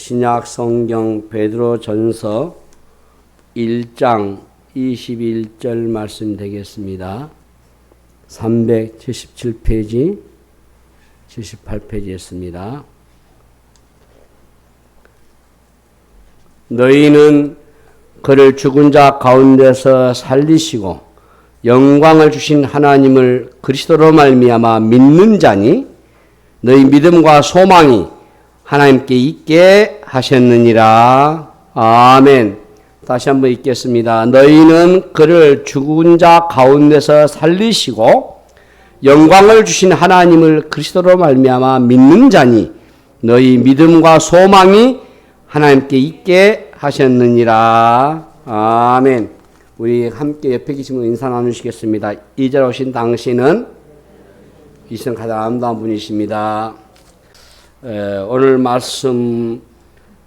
신약 성경 베드로전서 1장 21절 말씀 되겠습니다. 377페이지 78페이지였습니다. 너희는 그를 죽은 자 가운데서 살리시고 영광을 주신 하나님을 그리스도로 말미암아 믿는 자니 너희 믿음과 소망이 하나님께 있게 하셨느니라. 아멘. 다시 한번 읽겠습니다. 너희는 그를 죽은 자 가운데서 살리시고 영광을 주신 하나님을 그리스도로 말미암아 믿는 자니 너희 믿음과 소망이 하나님께 있게 하셨느니라. 아멘. 우리 함께 옆에 계신 분 인사 나누시겠습니다. 이 자리에 오신 당신은 이 세상 가장 아름다운 분이십니다. 오늘 말씀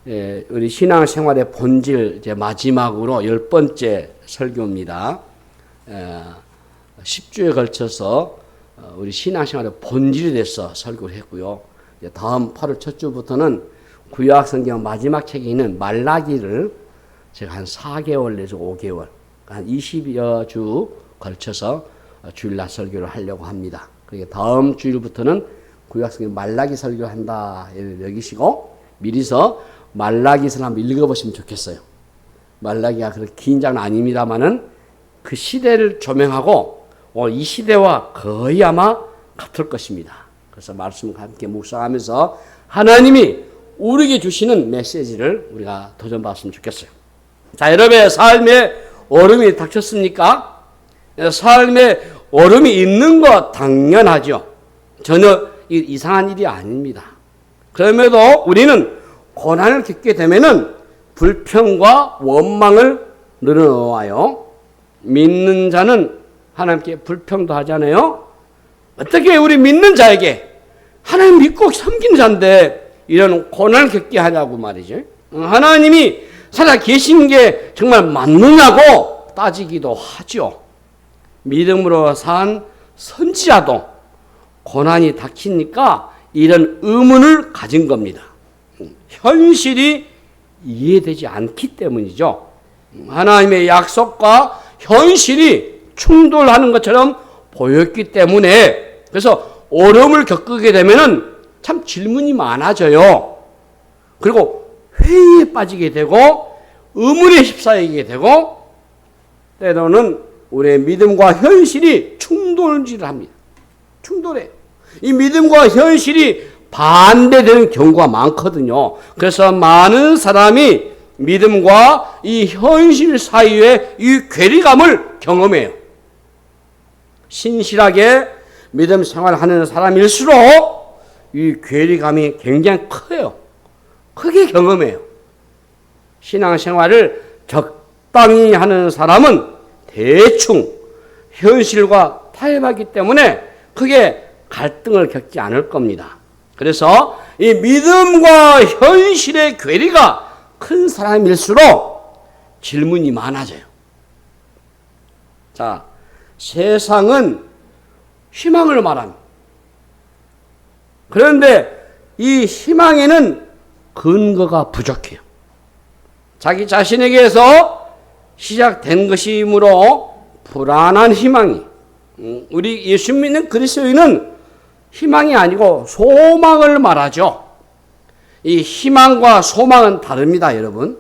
우리 신앙생활의 본질 이제 마지막으로 10번째 설교입니다. 10주에 걸쳐서 우리 신앙생활의 본질에 대해서 설교를 했고요. 다음 8월 첫 주부터는 구약성경 마지막 책에 있는 말라기를 제가 한 4개월 내지 5개월 한 20여 주 걸쳐서 주일날 설교를 하려고 합니다. 그러니까 다음 주일부터는 구약성경 말라기 설교를 한다 여기시고 미리서 말라기서를 한번 읽어보시면 좋겠어요. 말라기가 그렇게 긴 장은 아닙니다만은 그 시대를 조명하고 이 시대와 거의 아마 같을 것입니다. 그래서 말씀과 함께 묵상하면서 하나님이 우리에게 주시는 메시지를 우리가 도전받았으면 좋겠어요. 자, 여러분의 삶에 어려움이 닥쳤습니까? 삶에 어려움이 있는 거 당연하죠. 전혀 이상한 일이 아닙니다. 그럼에도 우리는 고난을 겪게 되면은 불평과 원망을 늘어놓아요. 믿는 자는 하나님께 불평도 하잖아요. 어떻게 우리 믿는 자에게 하나님 믿고 섬기는 자인데 이런 고난을 겪게 하냐고 말이죠. 하나님이 살아 계신 게 정말 맞느냐고 따지기도 하죠. 믿음으로 산 선지자도 고난이 닥치니까 이런 의문을 가진 겁니다. 현실이 이해되지 않기 때문이죠. 하나님의 약속과 현실이 충돌하는 것처럼 보였기 때문에 그래서 어려움을 겪게 되면은 참 질문이 많아져요. 그리고 회의에 빠지게 되고 의문에 휩싸이게 되고 때로는 우리의 믿음과 현실이 충돌질을 합니다. 충돌해. 이 믿음과 현실이 반대되는 경우가 많거든요. 그래서 많은 사람이 믿음과 이 현실 사이에 이 괴리감을 경험해요. 신실하게 믿음 생활하는 사람일수록 이 괴리감이 굉장히 커요. 크게 경험해요. 신앙생활을 적당히 하는 사람은 대충 현실과 타협하기 때문에 크게 갈등을 겪지 않을 겁니다. 그래서 이 믿음과 현실의 괴리가 큰 사람일수록 질문이 많아져요. 자, 세상은 희망을 말합니다. 그런데 이 희망에는 근거가 부족해요. 자기 자신에게서 시작된 것이므로 불안한 희망이 우리 예수 믿는 그리스도인은 희망이 아니고 소망을 말하죠. 이 희망과 소망은 다릅니다, 여러분.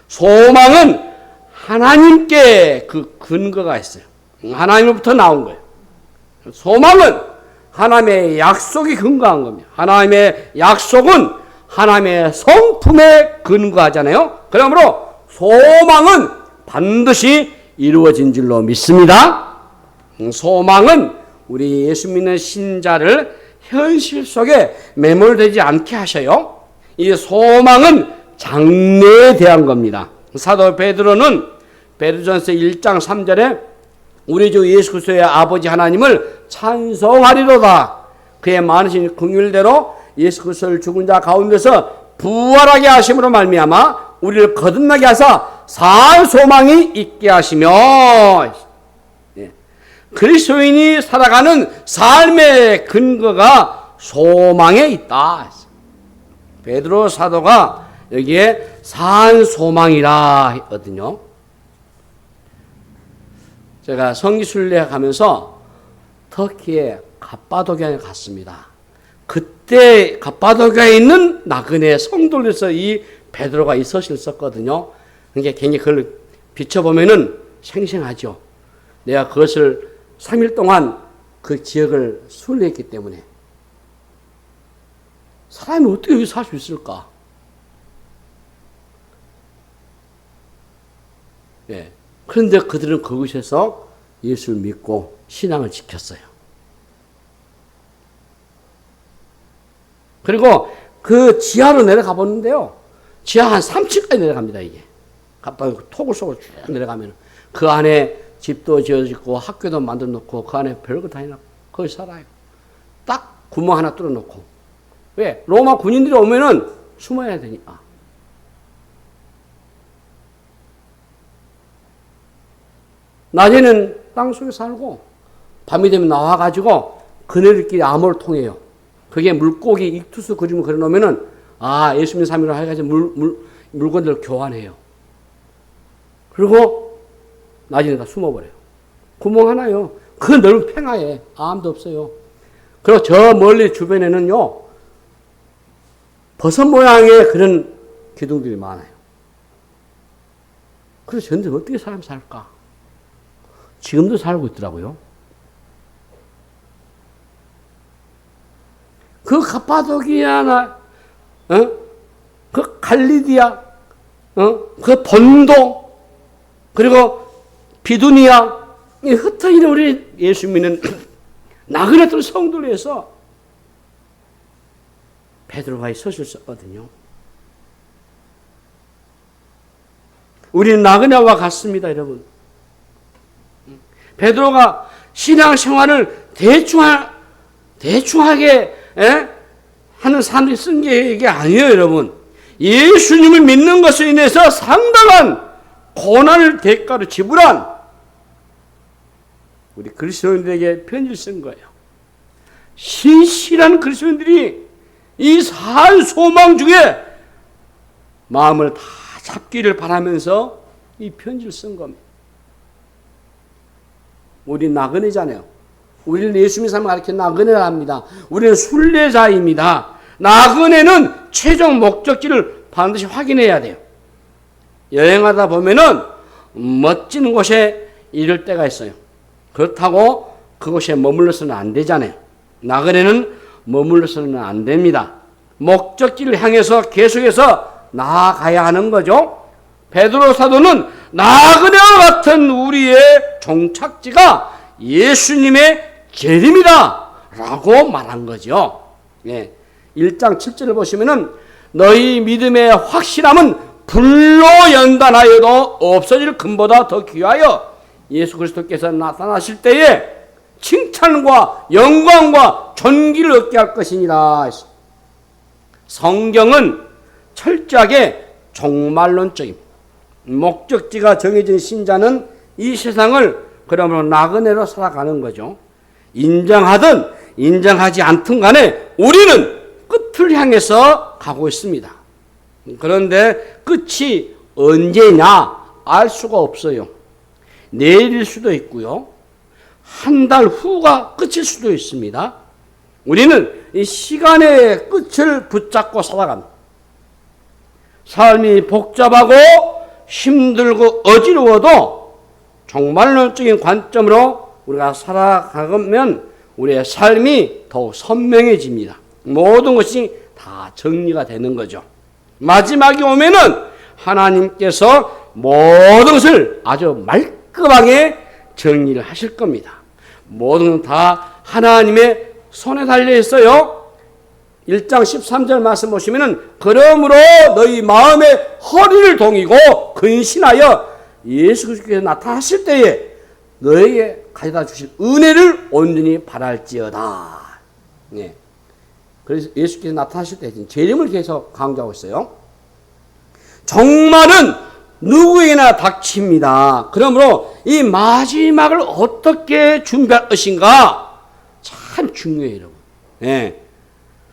소망은 하나님께 그 근거가 있어요. 하나님으로부터 나온 거예요. 소망은 하나님의 약속이 근거한 겁니다. 하나님의 약속은 하나님의 성품에 근거하잖아요. 그러므로 소망은 반드시 이루어진 줄로 믿습니다. 소망은 우리 예수 믿는 신자를 현실 속에 매몰되지 않게 하셔요. 이 소망은 장래에 대한 겁니다. 사도 베드로는 베드로전서 1장 3절에 우리 주 예수 그리스도의 아버지 하나님을 찬송하리로다. 그의 많으신 긍휼대로 예수 그리스도를 죽은 자 가운데서 부활하게 하심으로 말미암아 우리를 거듭나게 하사 살 소망이 있게 하시며 그리스도인이 살아가는 삶의 근거가 소망에 있다. 베드로 사도가 여기에 산 소망이라 했거든요. 제가 성지순례 가면서 터키의 갑바도기아에 갔습니다. 그때 갑바도기아에 있는 나그네 성도에서 이 베드로가 있었거든요. 그러니까 굉장히 그걸 비춰보면은 생생하죠. 내가 그것을 3일 동안 그 지역을 순례했기 때문에 사람이 어떻게 여기 살 수 있을까? 예. 그런데 그들은 그곳에서 예수를 믿고 신앙을 지켰어요. 그리고 그 지하로 내려가 보는데요. 지하 한 3층까지 내려갑니다, 이게. 갑자기 토굴 속으로 쭉 내려가면 그 안에 집도 지어지고 학교도 만들어 놓고 그 안에 별거 다 해놓고 거기 살아요. 딱 구멍 하나 뚫어 놓고. 왜? 로마 군인들이 오면은 숨어야 되니까. 낮에는 땅속에 살고 밤이 되면 나와가지고 그네들끼리 암호를 통해요. 그게 물고기 익투스 그림을 그려놓으면은 아 예수 믿는 사람이라고 해가지고 물건들을 교환해요. 그리고 낮에는 다 숨어버려요. 구멍 하나요. 그 넓은 평야에 아무도 없어요. 그리고 저 멀리 주변에는요 버섯 모양의 그런 기둥들이 많아요. 그래서 저들 어떻게 사람 살까? 지금도 살고 있더라고요. 그 갑바도기아나, 그 갈리디아, 그 본도, 그리고 비두니아, 이 흩어지는 우리 예수 믿는 나그네들 성도를 위해서 베드로가 있었거든요. 우리는 나그네와 같습니다, 여러분. 베드로가 신앙생활을 대충하게 하는 사람들이 쓴 게 이게 아니에요, 여러분. 예수님을 믿는 것으로 인해서 상당한 고난을 대가로 지불한 우리 그리스도인들에게 편지를 쓴 거예요. 신실한 그리스도인들이 이 산 소망 중에 마음을 다 잡기를 바라면서 이 편지를 쓴 겁니다. 우리 나그네잖아요. 우리는 예수 믿는 사람을 가리켜 나그네라 합니다. 우리는 순례자입니다. 나그네는 최종 목적지를 반드시 확인해야 돼요. 여행하다 보면은 멋진 곳에 이를 때가 있어요. 그렇다고 그곳에 머물러서는 안 되잖아요. 나그네는 머물러서는 안 됩니다. 목적지를 향해서 계속해서 나아가야 하는 거죠. 베드로 사도는 나그네와 같은 우리의 종착지가 예수님의 재림이다 라고 말한 거죠. 예. 1장 7절을 보시면은 너희 믿음의 확실함은 불로 연단하여도 없어질 금보다 더 귀하여 예수 그리스도께서 나타나실 때에 칭찬과 영광과 존귀를 얻게 할 것이니라. 성경은 철저하게 종말론적입니다. 목적지가 정해진 신자는 이 세상을 그러므로 나그네로 살아가는 거죠. 인정하든 인정하지 않든 간에 우리는 끝을 향해서 가고 있습니다. 그런데 끝이 언제냐 알 수가 없어요. 내일일 수도 있고요. 한 달 후가 끝일 수도 있습니다. 우리는 이 시간의 끝을 붙잡고 살아갑니다. 삶이 복잡하고 힘들고 어지러워도 종말론적인 관점으로 우리가 살아가면 우리의 삶이 더욱 선명해집니다. 모든 것이 다 정리가 되는 거죠. 마지막에 오면은 하나님께서 모든 것을 아주 말끔하게 정리를 하실 겁니다. 모든 건 다 하나님의 손에 달려 있어요. 1장 13절 말씀 보시면은 그러므로 너희 마음의 허리를 동이고 근신하여 예수 그리스도께서 나타나실 때에 너에게 가져다 주실 은혜를 온전히 바랄지어다. 예. 그래서 예수께서 나타나실 때 재림을 계속 강조하고 있어요. 종말은 누구에게나 닥칩니다. 그러므로 이 마지막을 어떻게 준비할 것인가 참 중요해요, 여러분. 예.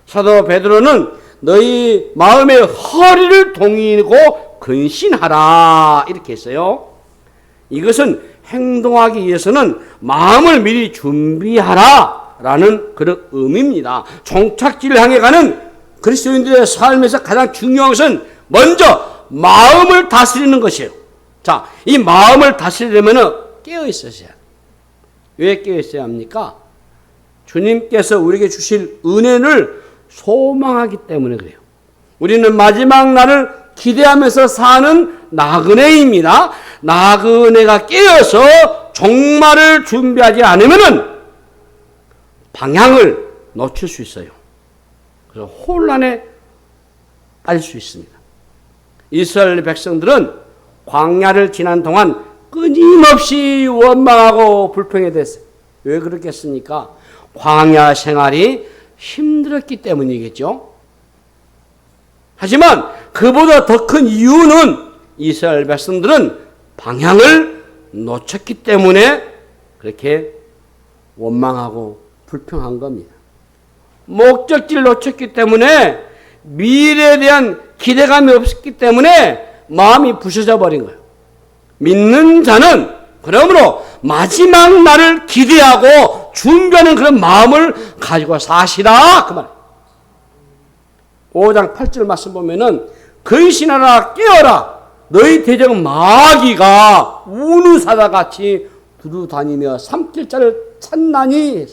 사도 베드로는 너희 마음의 허리를 동이고 근신하라 이렇게 했어요. 이것은 행동하기 위해서는 마음을 미리 준비하라 라는 그런 의미입니다. 종착지를 향해 가는 그리스도인들의 삶에서 가장 중요한 것은 먼저 마음을 다스리는 것이에요. 자, 이 마음을 다스리려면 깨어 있어야 해요. 왜 깨어 있어야 합니까? 주님께서 우리에게 주실 은혜를 소망하기 때문에 그래요. 우리는 마지막 날을 기대하면서 사는 나그네입니다. 나그네가 깨어서 종말을 준비하지 않으면 방향을 놓칠 수 있어요. 그래서 혼란에 빠질 수 있습니다. 이스라엘 백성들은 광야를 지난 동안 끊임없이 원망하고 불평해 됐어요. 왜 그렇겠습니까? 광야 생활이 힘들었기 때문이겠죠. 하지만 그보다 더 큰 이유는 이스라엘 백성들은 방향을 놓쳤기 때문에 그렇게 원망하고 불평한 겁니다. 목적지를 놓쳤기 때문에 미래에 대한 기대감이 없었기 때문에 마음이 부서져 버린 거예요. 믿는 자는 그러므로 마지막 날을 기대하고 준비하는 그런 마음을 가지고 사시라 그 말. 5장 8절 말씀 보면은 근신하라 깨어라 너희 대적 마귀가 우는 사자같이 두루다니며 삼킬 자를 찾나니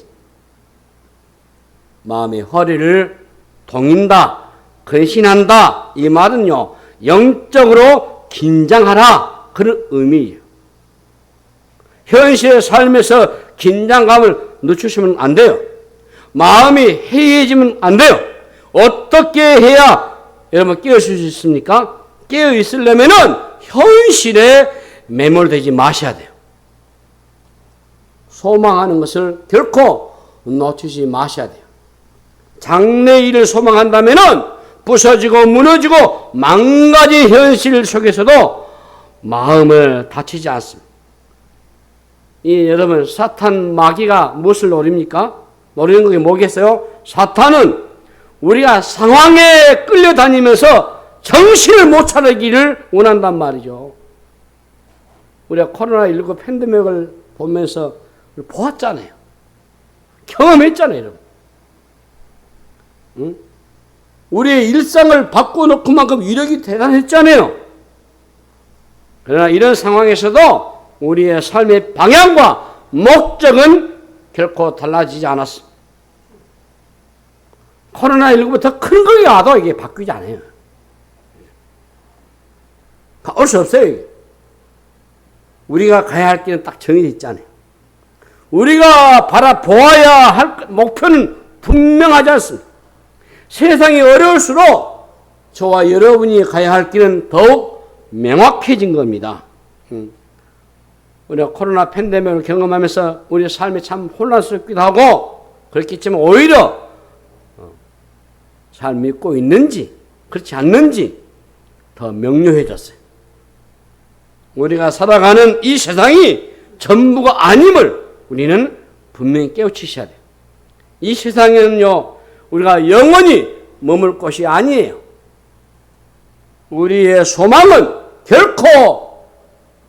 마음의 허리를 동인다 근신한다 이 말은요 영적으로 긴장하라 그런 의미예요. 현실의 삶에서 긴장감을 늦추시면 안 돼요. 마음이 해이해지면 안 돼요. 어떻게 해야 여러분 깨어있을 수 있습니까? 깨어있으려면 현실에 매몰되지 마셔야 돼요. 소망하는 것을 결코 놓치지 마셔야 돼요. 장래일을 소망한다면 부서지고 무너지고 망가진 현실 속에서도 마음을 다치지 않습니다. 여러분 사탄 마귀가 무엇을 노립니까? 노리는 게 뭐겠어요? 사탄은 우리가 상황에 끌려다니면서 정신을 못 차리기를 원한단 말이죠. 우리가 코로나19 팬데믹을 보면서 보았잖아요. 경험했잖아요. 여러분. 응? 우리의 일상을 바꿔놓고 만큼 위력이 대단했잖아요. 그러나 이런 상황에서도 우리의 삶의 방향과 목적은 결코 달라지지 않았습니다. 코로나19부터 큰 것이 와도 이게 바뀌지 않아요. 올 수 없어요. 이게. 우리가 가야 할 길은 딱 정해져 있잖아요. 우리가 바라보아야 할 목표는 분명하지 않습니다. 세상이 어려울수록 저와 여러분이 가야 할 길은 더욱 명확해진 겁니다. 우리가 코로나 팬데믹을 경험하면서 우리의 삶이 참 혼란스럽기도 하고 그렇겠지만 오히려 잘 믿고 있는지 그렇지 않는지 더 명료해졌어요. 우리가 살아가는 이 세상이 전부가 아님을 우리는 분명히 깨우치셔야 돼요. 이 세상에는요 우리가 영원히 머물 곳이 아니에요. 우리의 소망은 결코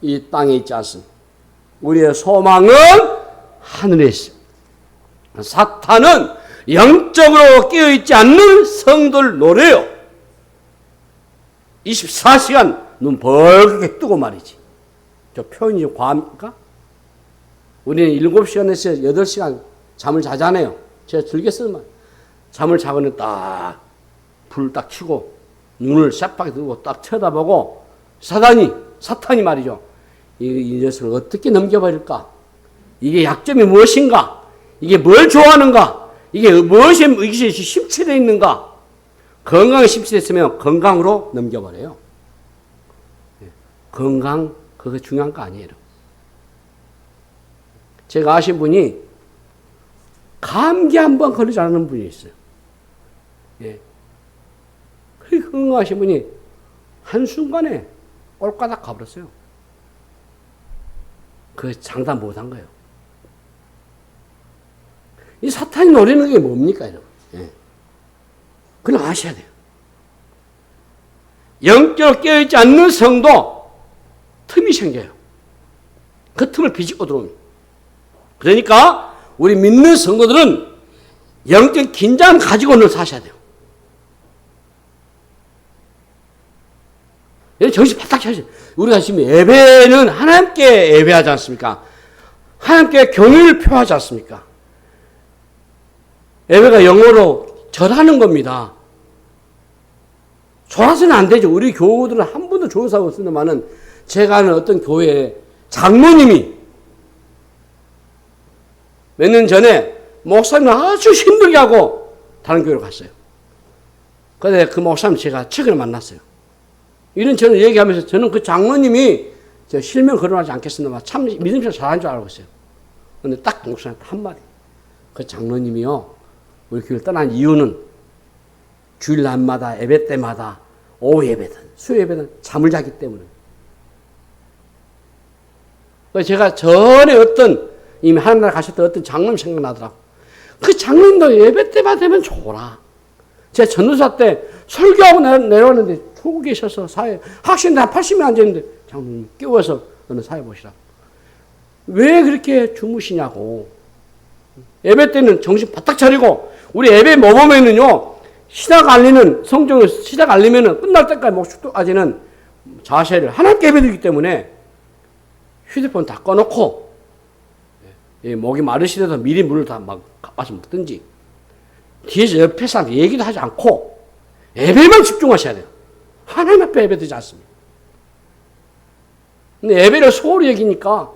이 땅에 있지 않습니다. 우리의 소망은 하늘에 있습니다. 사탄은 영적으로 깨어있지 않는 성도를 노려요. 24시간 눈 벌겋게 뜨고 말이지. 저 표현이 좀 과합니까? 우리는 7시간에서 8시간 잠을 자잖아요. 제가 즐겼어요. 잠을 자고는 딱 불을 딱 켜고 눈을 샤빡 뜨고 딱 쳐다보고 사탄이 말이죠. 이 녀석을 어떻게 넘겨버릴까? 이게 약점이 무엇인가? 이게 뭘 좋아하는가? 이게 무엇이 심취되어 있는가? 건강에 심취됐으면 건강으로 넘겨버려요. 건강 그거 중요한 거 아니에요. 제가 아신 분이 감기 한번 걸리지 않는 분이 있어요. 예. 그렇게 건강하신 분이 한순간에 꼴까닥 가버렸어요. 그 장담 못한 거예요. 이 사탄이 노리는 게 뭡니까, 여러분? 예. 그걸 아셔야 돼요. 영적으로 깨어있지 않는 성도 틈이 생겨요. 그 틈을 비집고 들어옵니다. 그러니까 우리 믿는 성도들은 영적 긴장을 가지고 늘 사셔야 돼요. 정신 바짝 차리세요. 우리가 지금 예배는 하나님께 예배하지 않습니까? 하나님께 경의를 표하지 않습니까? 예배가 영어로 절하는 겁니다. 졸아서는 안 되죠. 우리 교우들은 한 번도 좋은 사고 없습니다만은 제가 아는 어떤 교회에 장로님이 몇 년 전에 목사님 아주 힘들게 하고 다른 교회로 갔어요. 그런데 그 목사님 제가 최근에 만났어요. 이런 저는 얘기하면서 저는 그 장로님이 저 실명 거론하지 않겠습니다만 참 믿음처럼 잘하는 줄 알고 있어요. 그런데 딱 목사님한테 한마디. 그 장로님이요. 우리 교회를 떠난 이유는 주일 날마다 예배 때마다 오후 예배든 수요 예배든 잠을 자기 때문에. 제가 전에 어떤 이미 하나님 나라 가셨던 어떤 장로님 생각나더라고. 그 장로님도 예배 때만 되면 좋아. 제가 전도사 때 설교하고 내려왔는데 초국에 있어서 사회 학생들 한 80명 앉아있는데 장로님 깨워서 어느 사회 보시라고. 왜 그렇게 주무시냐고. 예배 때는 정신 바짝 차리고 우리 예배 모범에는요. 시작 알리는 성경을 시작 알리면은 끝날 때까지 목축도까지는 자세를 하나님께 예배드리기 때문에 휴대폰 다 꺼놓고 목이 마르시더라도 미리 물을 다 막 가서 먹든지 뒤에서 옆에 사람 얘기도 하지 않고 예배만 집중하셔야 돼요. 하나님 앞에 예배드리지 않습니다. 근데 예배를 소홀히 여기니까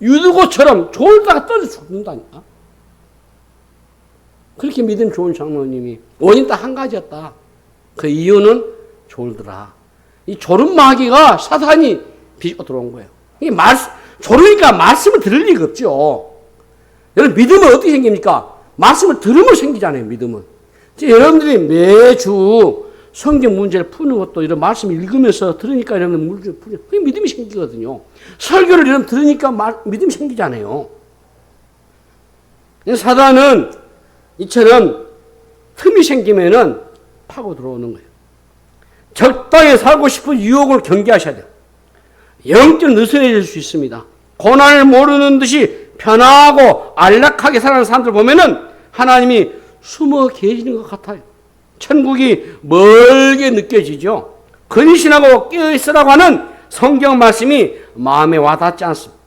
유두고처럼 졸다가 떨어져 죽는다니까. 그렇게 믿음 좋은 장로님이 원인 딱 한 가지였다. 그 이유는 졸더라. 이 졸음 마귀가 사탄이 비집고 들어온 거예요. 이 졸으니까 말씀을 들을 리가 없죠. 여러분 믿음은 어떻게 생깁니까? 말씀을 들으면 생기잖아요. 믿음은. 여러분들이 매주 성경 문제를 푸는 것도 이런 말씀 읽으면서 들으니까 여러분들 문제 풀려. 그게 믿음이 생기거든요. 설교를 여러분 들으니까 믿음이 생기잖아요. 사단은 이처럼 틈이 생기면은 파고 들어오는 거예요. 적당히 살고 싶은 유혹을 경계하셔야 돼요. 영적으로 느슨해질 수 있습니다. 고난을 모르는 듯이 편하고 안락하게 살아가는 사람들 보면은 하나님이 숨어 계시는 것 같아요. 천국이 멀게 느껴지죠. 근신하고 깨어있으라고 하는 성경 말씀이 마음에 와닿지 않습니다.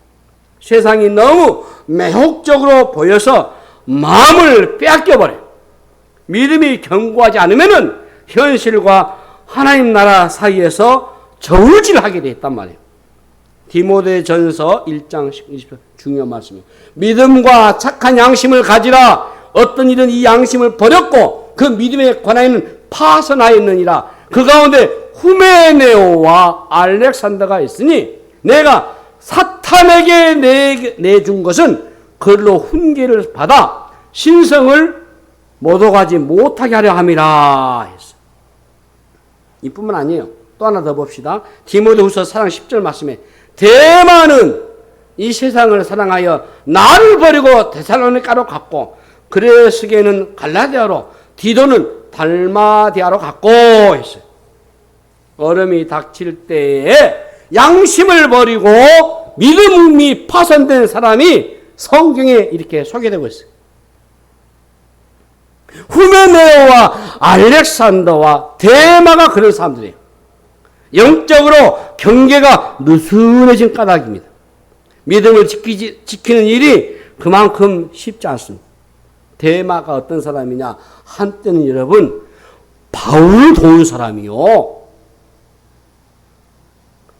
세상이 너무 매혹적으로 보여서 마음을 빼앗겨버려요. 믿음이 견고하지 않으면은 현실과 하나님 나라 사이에서 저울질하게 돼 있단 말이에요. 디모데전서 1장 20절 중요한 말씀이에요. 믿음과 착한 양심을 가지라. 어떤 이든 이 양심을 버렸고 그 믿음에 관하여는 파선하였느니라. 그 가운데 후메네오와 알렉산더가 있으니 내가 사탄에게 내준 것은 그걸로 훈계를 받아 신성을 모독하지 못하게 하려 함이라 했어요. 이뿐만 아니에요. 또 하나 더 봅시다. 디모데후서 4장 10절 말씀에 대만은 이 세상을 사랑하여 나를 버리고 데살로니가로 갔고 그레스게는 갈라디아로 디도는 달마디아로 갔고 했어요. 얼음이 닥칠 때에 양심을 버리고 믿음이 파손된 사람이 성경에 이렇게 소개되고 있어요. 후메네오와 알렉산더와 데마가 그런 사람들이에요. 영적으로 경계가 느슨해진 까닭입니다. 믿음을 지키는 일이 그만큼 쉽지 않습니다. 데마가 어떤 사람이냐? 한때는 여러분 바울을 도운 사람이요.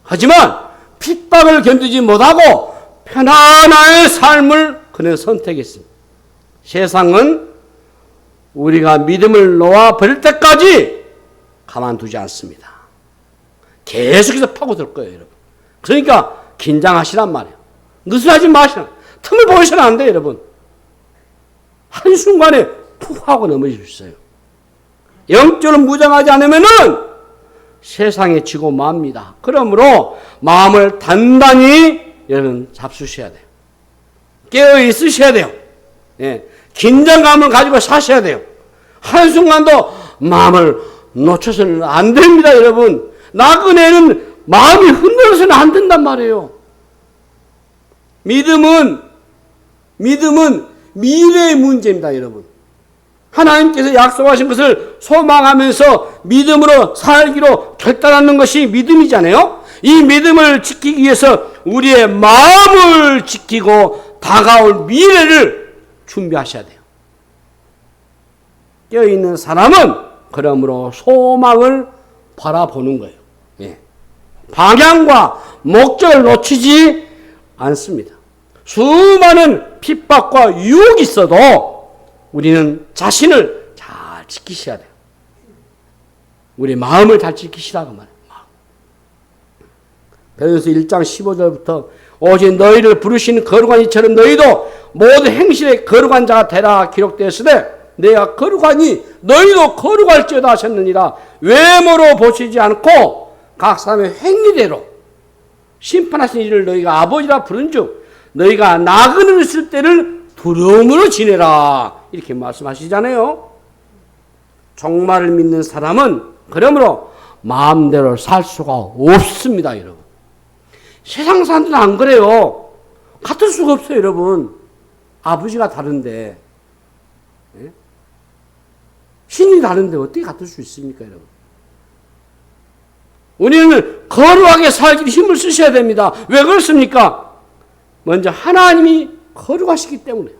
하지만 핍박을 견디지 못하고 편안한 삶을 그는 선택했습니다. 세상은 우리가 믿음을 놓아 버릴 때까지 가만두지 않습니다. 계속해서 파고들 거예요, 여러분. 그러니까 긴장하시란 말이에요. 느슨하지 마시라. 틈을 보시면 안 돼요, 여러분. 한순간에 푹 하고 넘어질 수 있어요. 영적으로 무장하지 않으면은 세상에 지고 맙니다. 그러므로 마음을 단단히 여러분 잡수셔야 돼요. 깨어 있으셔야 돼요. 예. 긴장감을 가지고 사셔야 돼요. 한순간도 마음을 놓쳐서는 안 됩니다, 여러분. 나그네는 마음이 흔들어서는 안 된단 말이에요. 믿음은 미래의 문제입니다, 여러분. 하나님께서 약속하신 것을 소망하면서 믿음으로 살기로 결단하는 것이 믿음이잖아요. 이 믿음을 지키기 위해서 우리의 마음을 지키고 다가올 미래를 준비하셔야 돼요. 깨어있는 사람은 그러므로 소망을 바라보는 거예요. 예. 방향과 목적을 놓치지 않습니다. 수많은 핍박과 유혹이 있어도 우리는 자신을 잘 지키셔야 돼요. 우리 마음을 잘 지키시라고 말해요. 베드로서 1장 15절부터 오직 너희를 부르신 거룩한 이처럼 너희도 모든 행실에 거룩한 자가 되라 기록되었으되 내가 거룩하니 너희도 거룩할지어다 하셨느니라. 외모로 보시지 않고 각 사람의 행위대로 심판하신 이를 너희가 아버지라 부른즉 너희가 나그네로 있을 때를 두려움으로 지내라 이렇게 말씀하시잖아요. 종말을 믿는 사람은 그러므로 마음대로 살 수가 없습니다, 여러분. 세상 사람들은 안 그래요. 같을 수가 없어요, 여러분. 아버지가 다른데, 예? 신이 다른데 어떻게 같을 수 있습니까, 여러분? 우리는 거룩하게 살기 힘을 쓰셔야 됩니다. 왜 그렇습니까? 먼저 하나님이 거룩하시기 때문에요.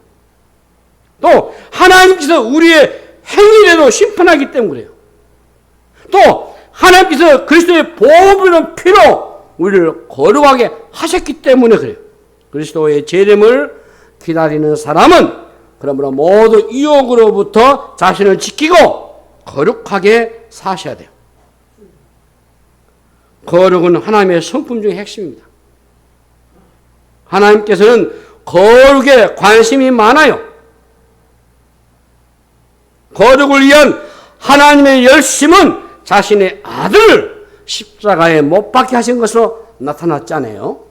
또 하나님께서 우리의 행위에도 심판하기 때문에요. 또 하나님께서 그리스도의 보혈의 피로 우리를 거룩하게 하셨기 때문에 그래요. 그리스도의 재림을 기다리는 사람은 그러므로 모두 유혹으로부터 자신을 지키고 거룩하게 사셔야 돼요. 거룩은 하나님의 성품 중의 핵심입니다. 하나님께서는 거룩에 관심이 많아요. 거룩을 위한 하나님의 열심은 자신의 아들을 십자가에 못 박게 하신 것으로 나타났잖아요.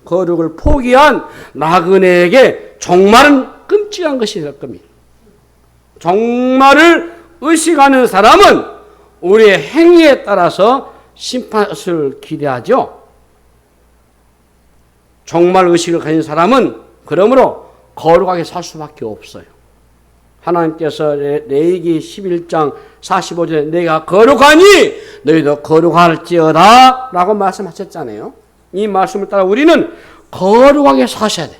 거룩을 포기한 나그네에게 종말은 끔찍한 것이 될 겁니다. 종말을 의식하는 사람은 우리의 행위에 따라서 심판을 기대하죠. 종말 의식을 가진 사람은 그러므로 거룩하게 살 수밖에 없어요. 하나님께서 레위기 11장 45절에 내가 거룩하니 너희도 거룩할지어다 라고 말씀하셨잖아요. 이 말씀을 따라 우리는 거룩하게 사셔야 돼요.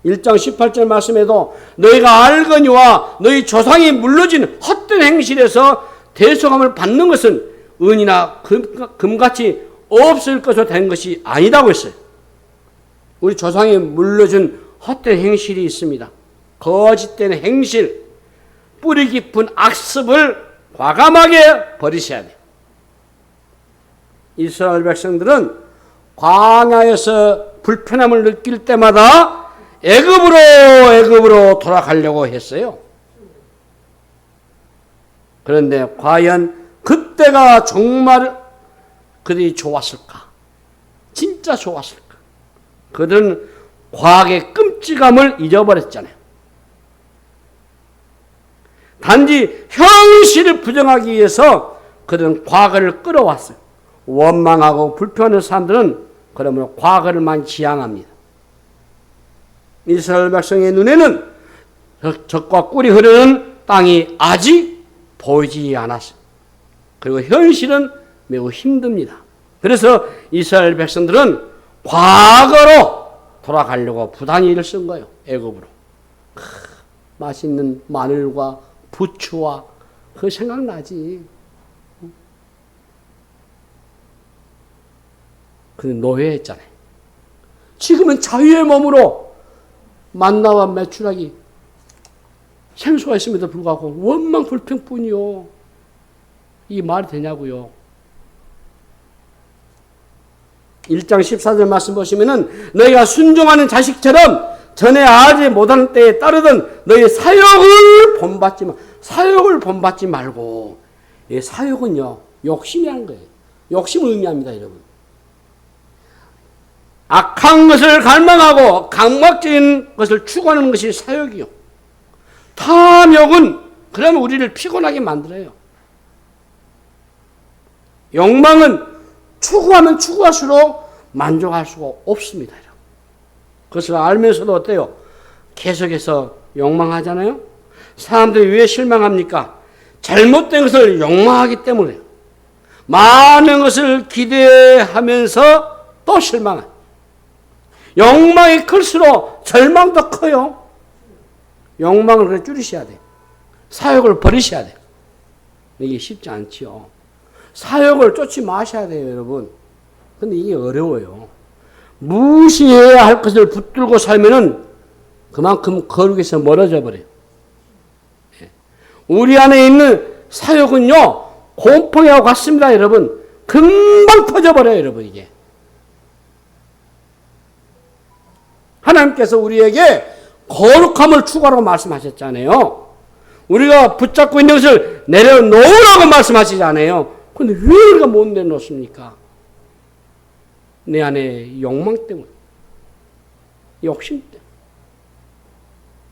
1장 18절 말씀에도 너희가 알거니와 너희 조상이 물러진 헛된 행실에서 대속함을 받는 것은 은이나 금같이 없을 것으로 된 것이 아니다고 했어요. 우리 조상이 물러준 헛된 행실이 있습니다. 거짓된 행실, 뿌리 깊은 악습을 과감하게 버리셔야 돼요. 이스라엘 백성들은 광야에서 불편함을 느낄 때마다 애굽으로 돌아가려고 했어요. 그런데 과연 그때가 정말 그들이 좋았을까? 진짜 좋았을까? 그들은 과학의 끔찍함을 잊어버렸잖아요. 단지 현실을 부정하기 위해서 그들은 과거를 끌어왔어요. 원망하고 불평하는 사람들은 그러므로 과거를만 지향합니다. 이스라엘 백성의 눈에는 젖과 꿀이 흐르는 땅이 아직 보이지 않았어요. 그리고 현실은 매우 힘듭니다. 그래서 이스라엘 백성들은 과거로 돌아가려고 부단히를 쓴 거예요. 애굽으로. 맛있는 마늘과 부추와 그 생각나지. 그는 노예했잖아요. 지금은 자유의 몸으로 만나와 메추라기 생수가 있음에도 불구하고 원망 불평뿐이요. 이 말이 되냐고요. 1장 14절 말씀 보시면은 너희가 순종하는 자식처럼 전에 알지 못하는 때에 따르던 너희 사욕을 본받지 말고. 이 사욕은요 욕심이라는 거예요. 욕심을 의미합니다, 여러분. 악한 것을 갈망하고 강박적인 것을 추구하는 것이 사욕이요. 탐욕은 그러면 우리를 피곤하게 만들어요. 욕망은 추구하면 추구할수록 만족할 수가 없습니다. 그것을 알면서도 어때요? 계속해서 욕망하잖아요. 사람들이 왜 실망합니까? 잘못된 것을 욕망하기 때문에 많은 것을 기대하면서 또 실망한. 욕망이 클수록 절망도 커요. 욕망을 그래 줄이셔야 돼요. 사욕을 버리셔야 돼요. 이게 쉽지 않지요. 사욕을 쫓지 마셔야 돼요, 여러분. 근데 이게 어려워요. 무시해야 할 것을 붙들고 살면은 그만큼 거룩에서 멀어져 버려요. 우리 안에 있는 사욕은요, 곰팡이와 같습니다, 여러분. 금방 퍼져버려요, 여러분, 이게. 하나님께서 우리에게 거룩함을 추구하라고 말씀하셨잖아요. 우리가 붙잡고 있는 것을 내려놓으라고 말씀하시잖아요. 근데 왜 우리가 못 내려놓습니까? 내 안에 욕망 때문에, 욕심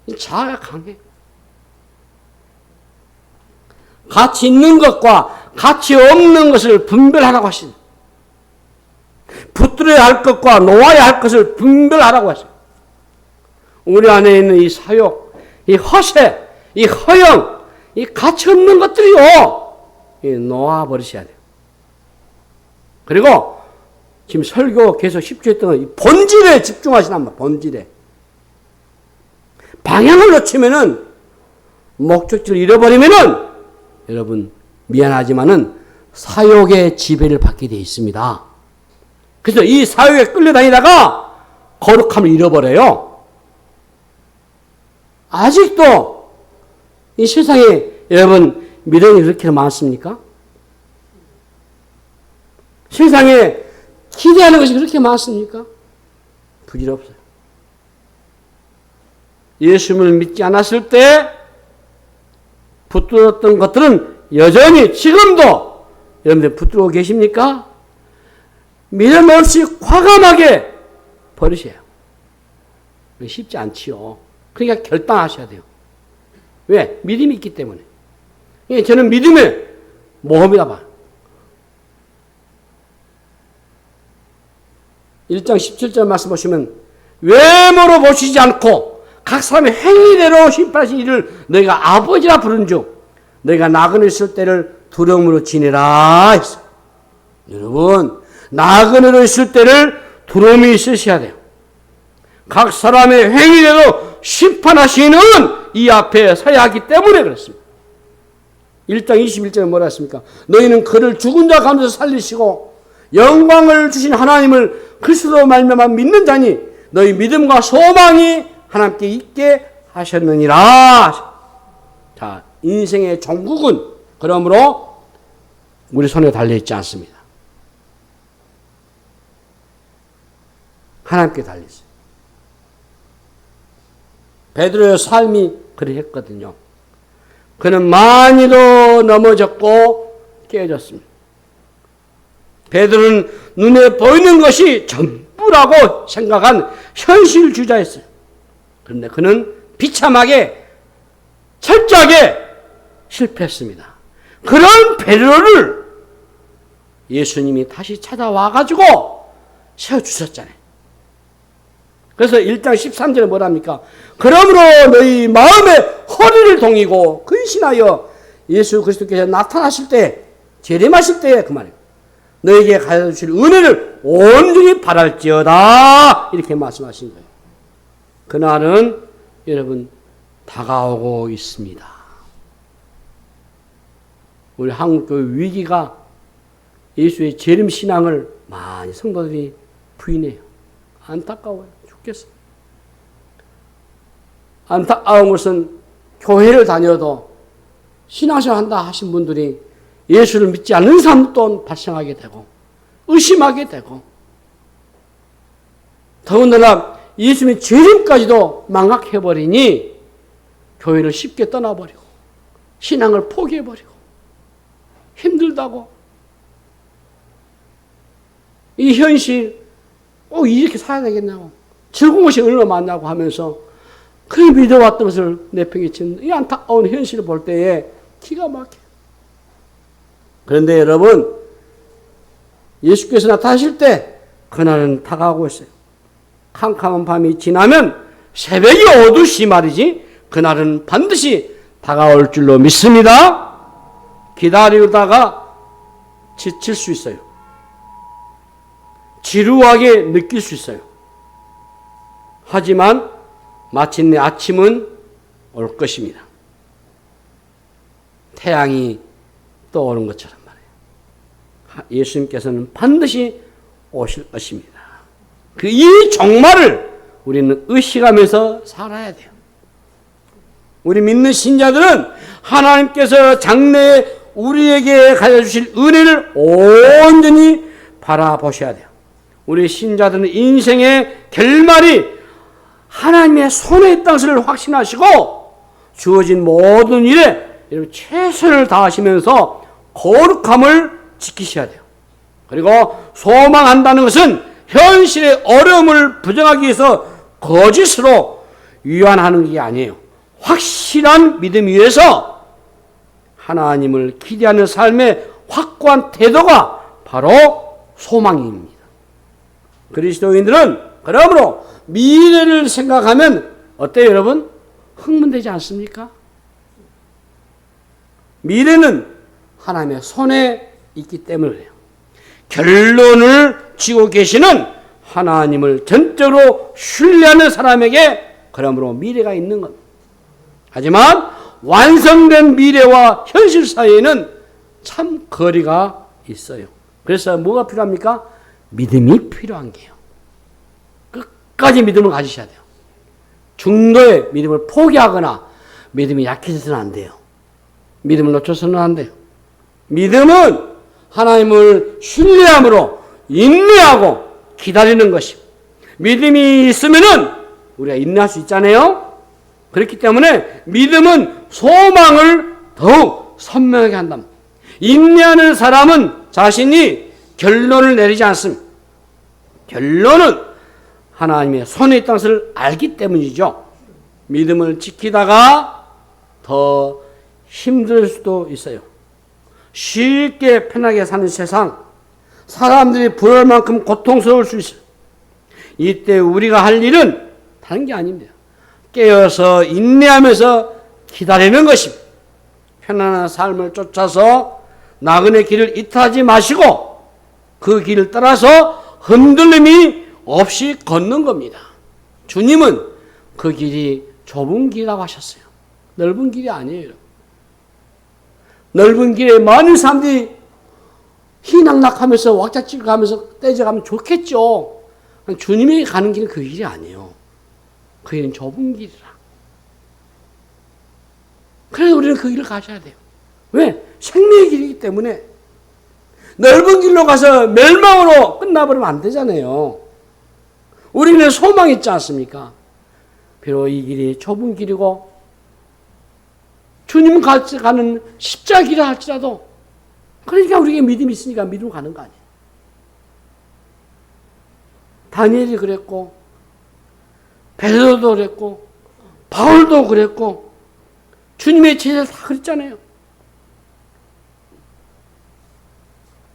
때문에. 자아가 강해. 가치 있는 것과 가치 없는 것을 분별하라고 하시네. 붙들어야 할 것과 놓아야 할 것을 분별하라고 하시네. 우리 안에 있는 이 사욕, 이 허세, 이 허영, 이 가치 없는 것들이요, 놓아버리셔야 돼요. 그리고 지금 설교 계속 10주 했던 본질에 집중하시란 말이에요. 본질에. 방향을 놓치면은, 목적지를 잃어버리면은, 여러분, 미안하지만은 사욕의 지배를 받게 되어 있습니다. 그래서 이 사욕에 끌려다니다가 거룩함을 잃어버려요. 아직도 이 세상에 여러분 미련이 그렇게 많습니까? 세상에 기대하는 것이 그렇게 많습니까? 부질없어요. 예수님을 믿지 않았을 때 붙들었던 것들은 여전히 지금도 여러분들 붙들고 계십니까? 미련 없이 과감하게 버리세요. 쉽지 않지요. 그러니까 결단하셔야 돼요. 왜? 믿음이 있기 때문에. 저는 믿음의 모험이다 봐요. 1장 17절 말씀 보시면 외모로 보시지 않고 각 사람의 행위대로 심판하신 이를 너희가 아버지라 부른즉 너희가 나그네 있을 때를 두려움으로 지내라 했어요. 여러분, 나그네로 있을 때를 두려움이 있으셔야 돼요. 각 사람의 행위대로 심판하시는 이 앞에 서야 하기 때문에 그렇습니다. 1장 21절에 뭐라 했습니까? 너희는 그를 죽은 자 가운데서 살리시고 영광을 주신 하나님을 그리스도로 말미암아 믿는 자니 너희 믿음과 소망이 하나님께 있게 하셨느니라. 자, 인생의 종국은 그러므로 우리 손에 달려있지 않습니다. 하나님께 달려있어요. 베드로의 삶이 그랬거든요. 그는 많이도 넘어졌고 깨졌습니다. 베드로는 눈에 보이는 것이 전부라고 생각한 현실주의자였어요. 그런데 그는 비참하게 철저하게 실패했습니다. 그런 베드로를 예수님이 다시 찾아와가지고 세워주셨잖아요. 그래서 1장 13절에 뭐랍니까? 그러므로 너희 마음의 허리를 동이고 근신하여 예수 그리스도께서 나타나실 때, 재림하실 때 그 말이에요. 너에게 가져주실 은혜를 온전히 바랄지어다. 이렇게 말씀하신 거예요. 그날은 여러분 다가오고 있습니다. 우리 한국교회 위기가 예수의 재림 신앙을 많이 성도들이 부인해요. 안타까워요. 죽겠어요. 안타까운 것은 교회를 다녀도 신앙생활 한다 하신 분들이 예수를 믿지 않는 사람도 발생하게 되고 의심하게 되고 더군다나 예수님의 재림까지도 망각해버리니 교회를 쉽게 떠나버리고 신앙을 포기해버리고 힘들다고 이 현실 이렇게 살아야 되겠냐고 즐거운 것이 얼마나 많냐고 하면서 그 믿어왔던 것을 내팽개치는 이 안타까운 현실을 볼 때에 기가 막혀요. 그런데 여러분 예수께서 나타나실 때 그날은 다가오고 있어요. 캄캄한 밤이 지나면 새벽이 어두시 말이지 그날은 반드시 다가올 줄로 믿습니다. 기다리다가 지칠 수 있어요. 지루하게 느낄 수 있어요. 하지만 마침내 아침은 올 것입니다. 태양이 떠오른 것처럼 말이에요. 예수님께서는 반드시 오실 것입니다. 이 종말을 우리는 의식하면서 살아야 돼요. 우리 믿는 신자들은 하나님께서 장래에 우리에게 가져주실 은혜를 온전히 바라보셔야 돼요. 우리 신자들은 인생의 결말이 하나님의 손에 있다는 것을 확신하시고 주어진 모든 일에 최선을 다하시면서 거룩함을 지키셔야 돼요. 그리고 소망한다는 것은 현실의 어려움을 부정하기 위해서 거짓으로 위안하는 게 아니에요. 확실한 믿음 위에서 하나님을 기대하는 삶의 확고한 태도가 바로 소망입니다. 그리스도인들은 그러므로 미래를 생각하면 어때요, 여러분? 흥분되지 않습니까? 미래는 하나님의 손에 있기 때문에 그래요. 결론을 쥐고 계시는 하나님을 전적으로 신뢰하는 사람에게 그러므로 미래가 있는 겁니다. 하지만 완성된 미래와 현실 사이에는 참 거리가 있어요. 그래서 뭐가 필요합니까? 믿음이 필요한 게요. 끝까지 믿음을 가지셔야 돼요. 중도의 믿음을 포기하거나 믿음이 약해져서는 안 돼요. 믿음을 놓쳐서는 안 돼요. 믿음은 하나님을 신뢰함으로 인내하고 기다리는 것입니다. 믿음이 있으면은 우리가 인내할 수 있잖아요. 그렇기 때문에 믿음은 소망을 더욱 선명하게 한답니다. 인내하는 사람은 자신이 결론을 내리지 않습니다. 결론은 하나님의 손에 있다는 것을 알기 때문이죠. 믿음을 지키다가 더 힘들 수도 있어요. 쉽게 편하게 사는 세상, 사람들이 부러울 만큼 고통스러울 수 있어요. 이때 우리가 할 일은 다른 게 아닙니다. 깨어서 인내하면서 기다리는 것입니다. 편안한 삶을 쫓아서 나그네 길을 이탈하지 마시고 그 길을 따라서 흔들림이 없이 걷는 겁니다. 주님은 그 길이 좁은 길이라고 하셨어요. 넓은 길이 아니에요. 넓은 길에 많은 사람들이 희낙낙하면서 왁자지껄 가면서 떼져가면 좋겠죠. 주님이 가는 길은 그 길이 아니에요. 그 길은 좁은 길이라. 그래서 우리는 그 길을 가셔야 돼요. 왜? 생명의 길이기 때문에. 넓은 길로 가서 멸망으로 끝나버리면 안 되잖아요. 우리는 소망이 있지 않습니까? 비록 이 길이 좁은 길이고 주님 가는 십자가 길을 할지라도 그러니까 우리에게 믿음이 있으니까 믿음으로 가는 거 아니에요. 다니엘이 그랬고 베드로도 그랬고 바울도 그랬고 주님의 제자들 다 그랬잖아요.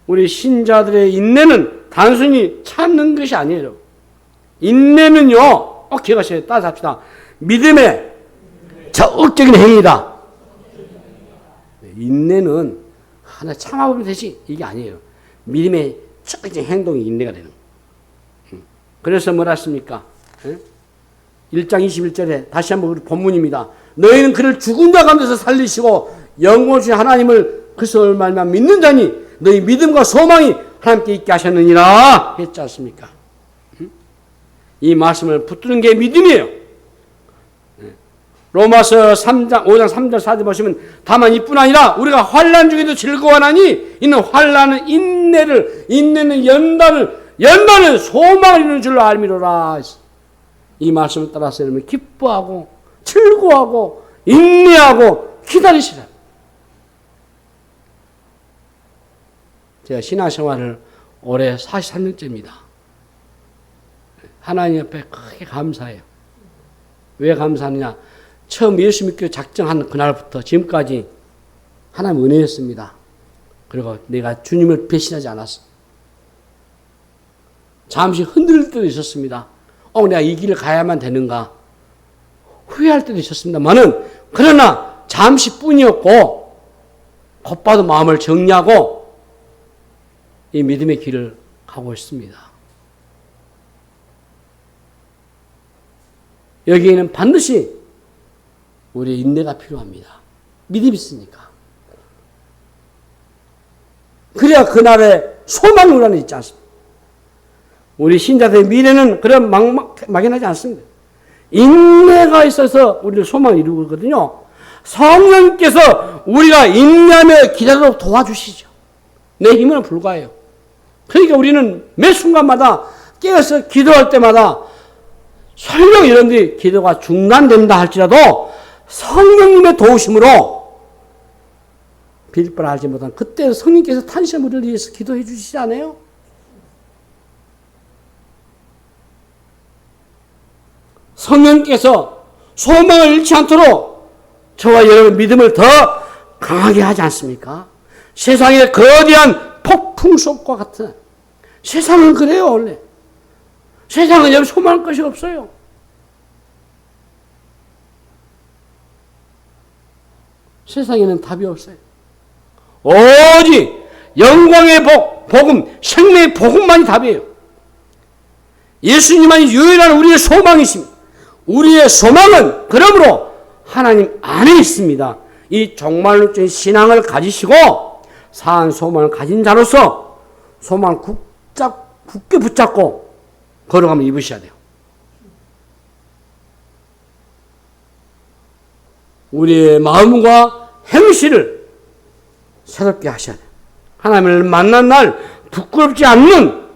우리 신자들의 인내는 단순히 참는 것이 아니에요. 인내는요, 기억하셔야 따라합시다. 믿음의 적극적인 행위다. 인내는 하나 참아보면 되지 이게 아니에요. 믿음의 적극적인 행동이 인내가 되는 거예요. 그래서 뭐라 했습니까? 1장 21절에 다시 한번 우리 본문입니다. 너희는 그를 죽은 자 가운데서 살리시고 영원 주신 하나님을 그리스도를 말미암아 믿는 자니 너희 믿음과 소망이 하나님께 있게 하셨느니라 했지 않습니까? 이 말씀을 붙드는 게 믿음이에요. 로마서 5장 3절 4절 보시면 다만 이뿐 아니라 우리가 환난 중에도 즐거워하나니 이는 환난은 인내는 연단은 소망을 이루는 줄로 알미로라. 이 말씀을 따라서 여러분 기뻐하고 즐거워하고 인내하고 기다리시라. 제가 신앙생활을 올해 43년째입니다. 하나님 앞에 크게 감사해요. 왜 감사하느냐? 처음 예수 믿기로 작정한 그날부터 지금까지 하나님 은혜였습니다. 그리고 내가 주님을 배신하지 않았어. 잠시 흔들릴 때도 있었습니다. 내가 이 길을 가야만 되는가? 후회할 때도 있었습니다만은, 그러나 잠시뿐이었고, 곧바로 마음을 정리하고 이 믿음의 길을 가고 있습니다. 여기에는 반드시 우리의 인내가 필요합니다. 믿음이 있으니까. 그래야 그날의 소망이라는 있지 않습니까? 우리 신자들의 미래는 그런 막연하지 않습니다. 인내가 있어서 우리는 소망을 이루거든요. 성령께서 우리가 인내하며 기다리도록 도와주시죠. 내 힘은 불과해요. 그러니까 우리는 매 순간마다 깨어서 기도할 때마다 설령 여러분들이 기도가 중단된다 할지라도 성령님의 도우심으로 빌 바를 알지 못한 그때 성령께서 탄식한 우리를 위해서 기도해 주시지 않아요? 성령께서 소망을 잃지 않도록 저와 여러분 믿음을 더 강하게 하지 않습니까? 세상의 거대한 폭풍 속과 같은, 세상은 그래요 원래. 세상은 여러분 소망할 것이 없어요. 세상에는 답이 없어요. 오직 영광의 복음, 생명의 복음만이 답이에요. 예수님만이 유일한 우리의 소망이십니다. 우리의 소망은 그러므로 하나님 안에 있습니다. 이 종말론적인 신앙을 가지시고 사한 소망을 가진 자로서 소망을 굳게 붙잡고 걸어가면 입으셔야 돼요. 우리의 마음과 행실을 새롭게 하셔야 돼요. 하나님을 만난 날 부끄럽지 않는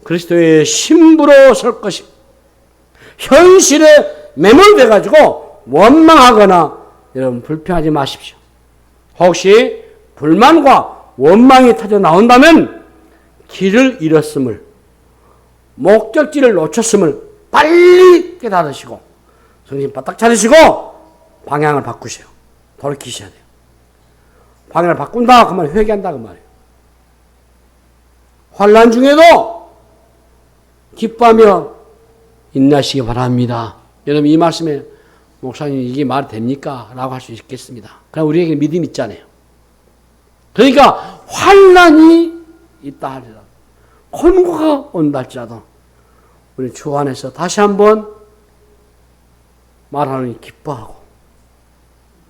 그리스도의 신부로 설 것입니다. 현실에 매몰돼 가지고 원망하거나 여러분 불평하지 마십시오. 혹시 불만과 원망이 터져 나온다면 길을 잃었음을, 목적지를 놓쳤음을 빨리 깨달으시고 정신 바짝 차리시고 방향을 바꾸세요. 돌이키셔야 돼요. 방향을 바꾼다 그러면 회개한다 그 말이에요. 환난 중에도 기뻐하며 인내하시기 바랍니다. 여러분 이 말씀에 목사님 이게 말 됩니까? 라고 할 수 있겠습니다. 그럼 우리에게 믿음이 있잖아요. 그러니까 환난이 있다 하리라, 곤고가 온다 할지라도 우리 주 안에서 다시 한번 말하는 기뻐하고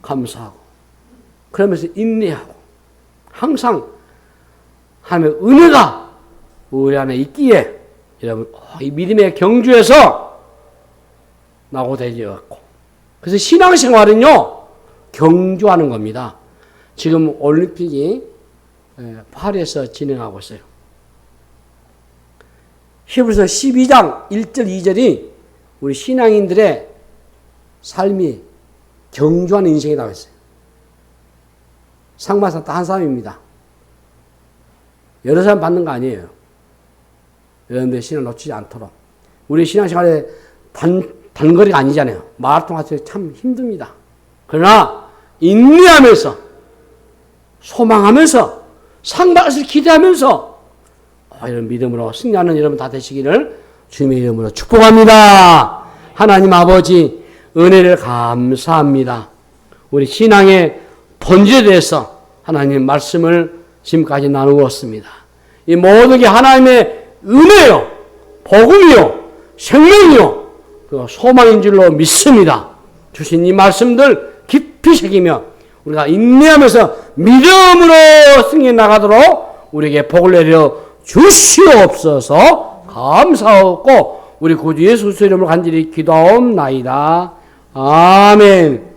감사하고 그러면서 인내하고 항상 하나님의 은혜가 우리 안에 있기에 여러분 이 믿음의 경주에서 나고 되었고, 그래서 신앙생활은요 경주하는 겁니다. 지금 올림픽이 파리에서 진행하고 있어요. 히브리서 12장 1절 2절이 우리 신앙인들의 삶이 경주하는 인생이 나와 있어요. 상 받은 사람 딱 한 사람입니다. 여러 사람 받는 거 아니에요. 여러분들의 신앙을 놓치지 않도록. 우리 신앙생활에 단거리가 아니잖아요. 마라톤 하실 때 참 힘듭니다. 그러나 인내하면서 소망하면서 상받을 기대하면서 이런 믿음으로 승리하는 여러분 다 되시기를 주님의 이름으로 축복합니다. 하나님 아버지 은혜를 감사합니다. 우리 신앙의 본질에 대해서 하나님 말씀을 지금까지 나누었습니다. 이 모든 게 하나님의 은혜요, 복음이요, 생명이요, 그 소망인 줄로 믿습니다. 주신 이 말씀들 깊이 새기며 우리가 인내하면서 믿음으로 승리해 나가도록 우리에게 복을 내려 주시옵소서. 감사하고 우리 구주 예수 그리스도 이름으로 간절히 기도하옵나이다. 아멘.